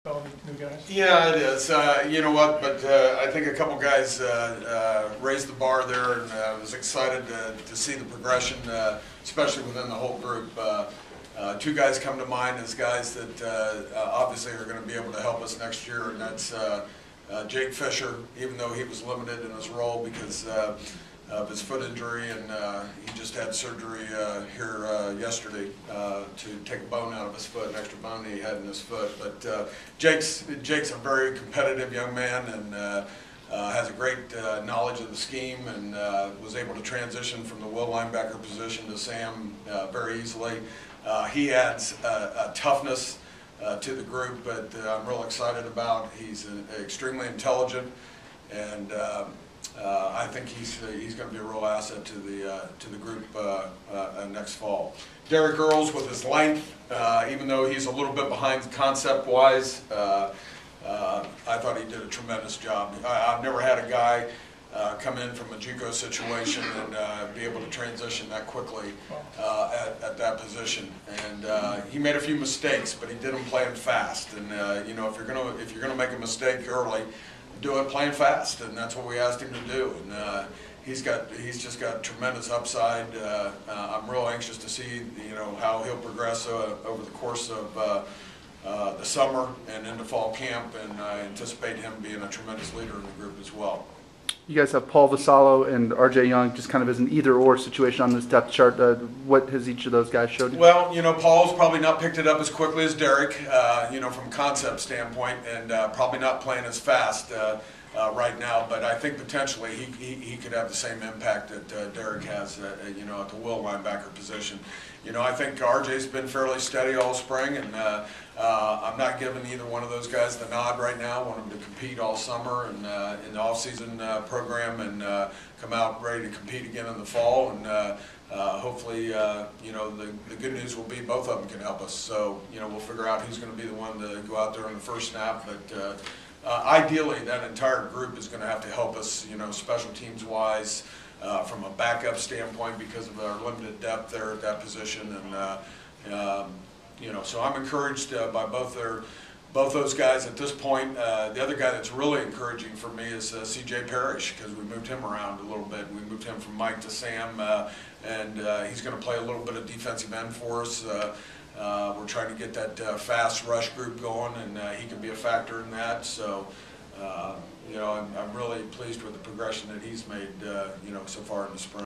all the new guys? Yeah, it is. You know what? But I think a couple guys raised the bar there, and was excited to see the progression, especially within the whole group. Two guys come to mind as guys that obviously are going to be able to help us next year, and that's Jake Fisher, even though he was limited in his role because of his foot injury, and he just had surgery here yesterday to take a bone out of his foot, an extra bone he had in his foot. But Jake's a very competitive young man, and has a great knowledge of the scheme, and was able to transition from the will linebacker position to Sam very easily. He adds a toughness to the group, but I'm real excited about. He's extremely intelligent, and I think he's going to be a real asset to the group next fall. Derek Earls, with his length, even though he's a little bit behind concept-wise, I thought he did a tremendous job. I've never had a guy come in from a JUCO situation and be able to transition that quickly at that position. And he made a few mistakes, but he did them playing fast. And you know, if you're gonna make a mistake early, do it playing fast, and that's what we asked him to do. And he's just got tremendous upside. I'm real anxious to see how he'll progress over the course of the summer and into fall camp, and I anticipate him being a tremendous leader in the group as well. You guys have Paul Vassallo and R.J. Young just kind of as an either-or situation on this depth chart. What has each of those guys showed you? Well, Paul's probably not picked it up as quickly as Derek, from a concept standpoint, and probably not playing as fast right now. But I think potentially he could have the same impact that Derek has, at the will linebacker position. I think R.J.'s been fairly steady all spring, and I'm not giving either one of those guys the nod right now. I want them to compete all summer and in the off-season program, and come out ready to compete again in the fall. And hopefully, the good news will be both of them can help us. So, we'll figure out who's going to be the one to go out there on the first snap. But ideally, that entire group is going to have to help us, special teams wise, from a backup standpoint because of our limited depth there at that position. And so I'm encouraged by both those guys at this point. The other guy that's really encouraging for me is C.J. Parrish, because we moved him around a little bit. We moved him from Mike to Sam, and he's going to play a little bit of defensive end for us. We're trying to get that fast rush group going, and he can be a factor in that. So, I'm really pleased with the progression that he's made, so far in the spring.